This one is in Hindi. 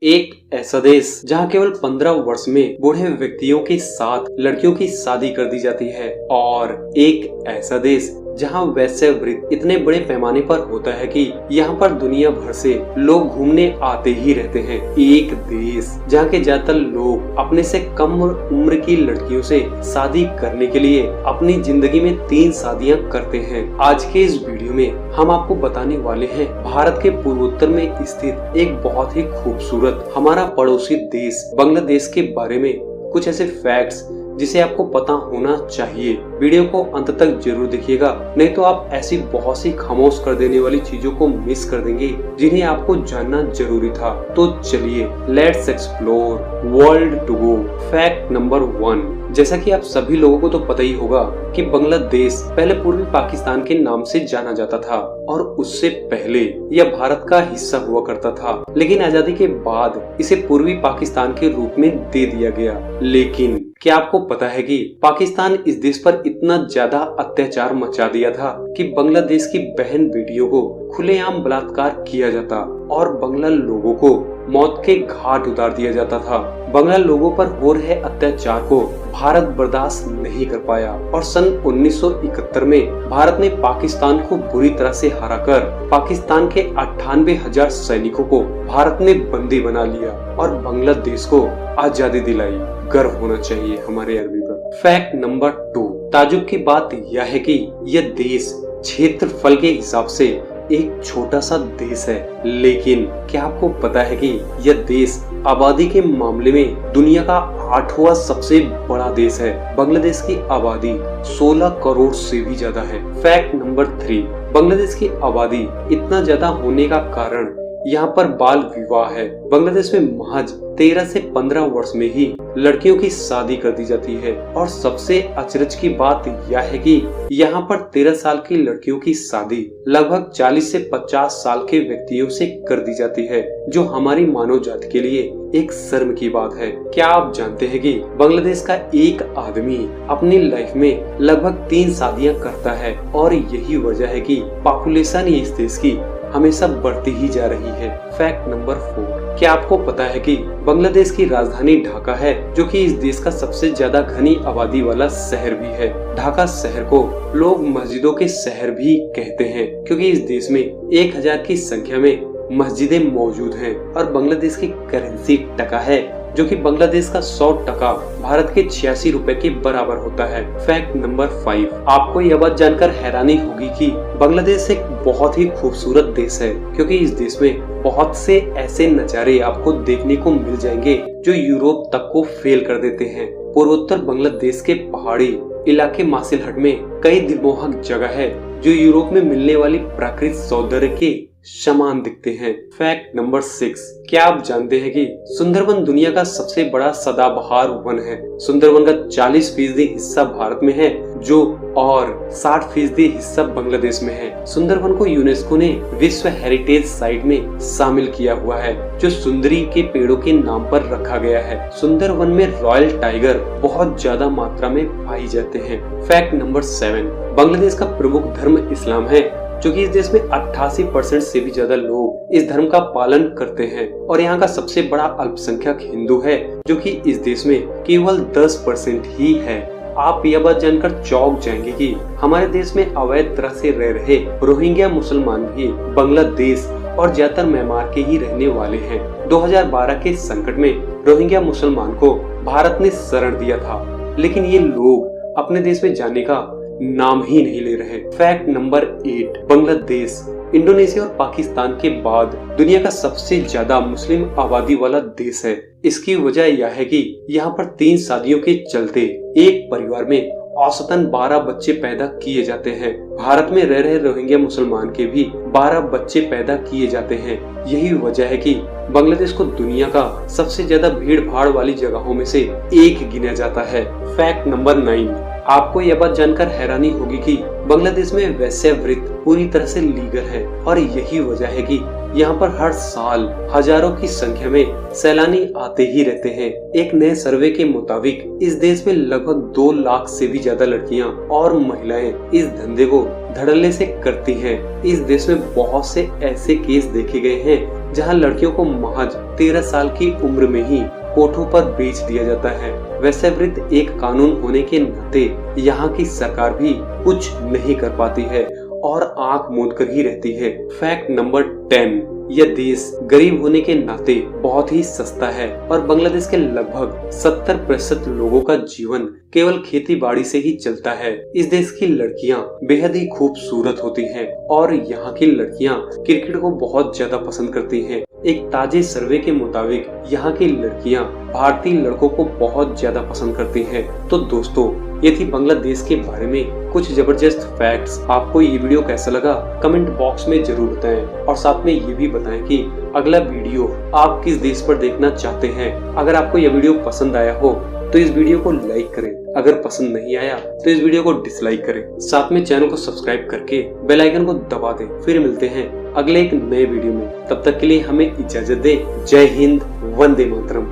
एक ऐसा देश जहां केवल 15 वर्ष में बूढ़े व्यक्तियों के साथ लड़कियों की शादी कर दी जाती है और एक ऐसा देश जहां वैश्यवृत्ति इतने बड़े पैमाने पर होता है कि यहाँ पर दुनिया भर से लोग घूमने आते ही रहते हैं। एक देश जहाँ के ज्यादातर लोग अपने से कम उम्र की लड़कियों से शादी करने के लिए अपनी जिंदगी में 3 शादियाँ करते हैं। आज के इस वीडियो में हम आपको बताने वाले हैं भारत के पूर्वोत्तर में स्थित एक बहुत ही खूबसूरत हमारा पड़ोसी देश बांग्लादेश के बारे में कुछ ऐसे फैक्ट्स जिसे आपको पता होना चाहिए। वीडियो को अंत तक जरूर देखिएगा, नहीं तो आप ऐसी बहुत सी खामोश कर देने वाली चीजों को मिस कर देंगे जिन्हें आपको जानना जरूरी था। तो चलिए let's explore world to go. Fact number 1, जैसा कि आप सभी लोगों को तो पता ही होगा कि बांग्लादेश पहले पूर्वी पाकिस्तान के नाम से जाना जाता था और उससे पहले यह भारत का हिस्सा हुआ करता था, लेकिन आजादी के बाद इसे पूर्वी पाकिस्तान के रूप में दे दिया गया। लेकिन क्या आपको पता है कि पाकिस्तान इस देश पर इतना ज्यादा अत्याचार मचा दिया था कि बांग्लादेश की बहन बेटियों को खुलेआम बलात्कार किया जाता और बांग्ला लोगों को मौत के घाट उतार दिया जाता था। बांग्ला लोगों पर हो रहे अत्याचार को भारत बर्दाश्त नहीं कर पाया और सन 1971 में भारत ने पाकिस्तान को बुरी तरह से हराकर पाकिस्तान के 98,000 सैनिकों को भारत ने बंदी बना लिया और बांग्लादेश को आजादी दिलाई। गर्व होना चाहिए हमारे अरबी पर। फैक्ट नंबर 2, ताजुब की बात यह है कि यह देश क्षेत्रफल के हिसाब से एक छोटा सा देश है, लेकिन क्या आपको पता है कि यह देश आबादी के मामले में दुनिया का 8वां सबसे बड़ा देश है। बांग्लादेश की आबादी 16 करोड़ से भी ज्यादा है। फैक्ट नंबर 3, बांग्लादेश की आबादी इतना ज्यादा होने का कारण यहाँ पर बाल विवाह है। बांग्लादेश में महज 13 से 15 वर्ष में ही लड़कियों की शादी कर दी जाती है और सबसे अचरज की बात यह है कि यहाँ पर 13 साल की लड़कियों की शादी लगभग 40 से 50 साल के व्यक्तियों से कर दी जाती है, जो हमारी मानव जाति के लिए एक शर्म की बात है। क्या आप जानते हैं कि बांग्लादेश का एक आदमी अपनी लाइफ में लगभग 3 शादियाँ करता है और यही वजह है कि पॉपुलेशन इस देश की हमेशा बढ़ती ही जा रही है। फैक्ट नंबर 4, क्या आपको पता है कि बांग्लादेश की राजधानी ढाका है, जो कि इस देश का सबसे ज्यादा घनी आबादी वाला शहर भी है। ढाका शहर को लोग मस्जिदों के शहर भी कहते हैं, क्योंकि इस देश में 1000 की संख्या में मस्जिदें मौजूद हैं और बांग्लादेश की करेंसी टका है, जो कि बांग्लादेश का 100 टका भारत के 86 रुपए के बराबर होता है। फैक्ट नंबर 5, आपको यह बात जानकर हैरानी होगी कि बांग्लादेश एक बहुत ही खूबसूरत देश है, क्योंकि इस देश में बहुत से ऐसे नजारे आपको देखने को मिल जाएंगे जो यूरोप तक को फेल कर देते हैं। पूर्वोत्तर बांग्लादेश के पहाड़ी इलाके मासिलहट में कई दिलमोहक जगह है जो यूरोप में मिलने वाली प्राकृतिक सौंदर्य के समान दिखते हैं। फैक्ट नंबर 6, क्या आप जानते हैं कि सुंदरबन दुनिया का सबसे बड़ा सदाबहार वन है। सुंदरबन का 40% हिस्सा भारत में है और 60% हिस्सा बांग्लादेश में है। सुंदरबन को यूनेस्को ने विश्व हेरिटेज साइट में शामिल किया हुआ है, जो सुंदरी के पेड़ों के नाम पर रखा गया है। सुंदरबन में रॉयल टाइगर बहुत ज्यादा मात्रा में पाई जाते हैं। फैक्ट नंबर 7, बांग्लादेश का प्रमुख धर्म इस्लाम है, जो कि इस देश में 88% से भी ज्यादा लोग इस धर्म का पालन करते हैं और यहाँ का सबसे बड़ा अल्पसंख्यक हिंदू है, जो कि इस देश में केवल 10% ही है। आप यह बात जानकर चौंक जाएंगे कि हमारे देश में अवैध तरह से रह रहे रोहिंग्या मुसलमान भी बांग्लादेश और ज्यादातर म्यांमार के ही रहने वाले हैं। 2012 के संकट में रोहिंग्या मुसलमान को भारत ने शरण दिया था, लेकिन ये लोग अपने देश में जाने का नाम ही नहीं ले रहे। फैक्ट नंबर 8, बांग्लादेश इंडोनेशिया और पाकिस्तान के बाद दुनिया का सबसे ज्यादा मुस्लिम आबादी वाला देश है। इसकी वजह यह है कि यहाँ पर 3 शादियों के चलते एक परिवार में औसतन 12 बच्चे पैदा किए जाते हैं। भारत में रह रहे रोहिंग्या मुसलमान के भी 12 बच्चे पैदा किए जाते हैं। यही वजह है कि बांग्लादेश को दुनिया का सबसे ज्यादा भीड़ भाड़ वाली जगहों में से एक गिना जाता है। फैक्ट नंबर 9, आपको यह बात जानकर हैरानी होगी कि बांग्लादेश में वैश्यवृत्ति पूरी तरह से लीगल है और यही वजह है कि यहाँ पर हर साल हजारों की संख्या में सैलानी आते ही रहते हैं। एक नए सर्वे के मुताबिक इस देश में लगभग 2 लाख से भी ज्यादा लड़कियां और महिलाएं इस धंधे को धड़ल्ले से करती हैं। इस देश में बहुत से ऐसे केस देखे गए हैं जहां लड़कियों को महज 13 साल की उम्र में ही कोठों पर बेच दिया जाता है। वेश्यावृत्ति एक कानून होने के नाते यहाँ की सरकार भी कुछ नहीं कर पाती है और आंख मूंद कर ही रहती है। फैक्ट नंबर 10, यह देश गरीब होने के नाते बहुत ही सस्ता है और बांग्लादेश के लगभग 70% लोगों का जीवन केवल खेती बाड़ी से ही चलता है। इस देश की लड़कियां बेहद ही खूबसूरत होती हैं और यहाँ की लड़कियां क्रिकेट को बहुत ज्यादा पसंद करती हैं। एक ताजे सर्वे के मुताबिक यहाँ की लड़कियां भारतीय लड़कों को बहुत ज्यादा पसंद करती हैं। तो दोस्तों, ये थी बांग्लादेश के बारे में कुछ जबरदस्त फैक्ट्स। आपको ये वीडियो कैसा लगा कमेंट बॉक्स में जरूर बताएं और साथ में ये भी बताएं कि अगला वीडियो आप किस देश पर देखना चाहते हैं। अगर आपको यह वीडियो पसंद आया हो तो इस वीडियो को लाइक करें, अगर पसंद नहीं आया तो इस वीडियो को डिसलाइक करें। साथ में चैनल को सब्सक्राइब करके बेल आइकन को दबा दें। फिर मिलते हैं अगले एक नए वीडियो में, तब तक के लिए हमें इजाजत दें। जय हिंद, वंदे मातरम।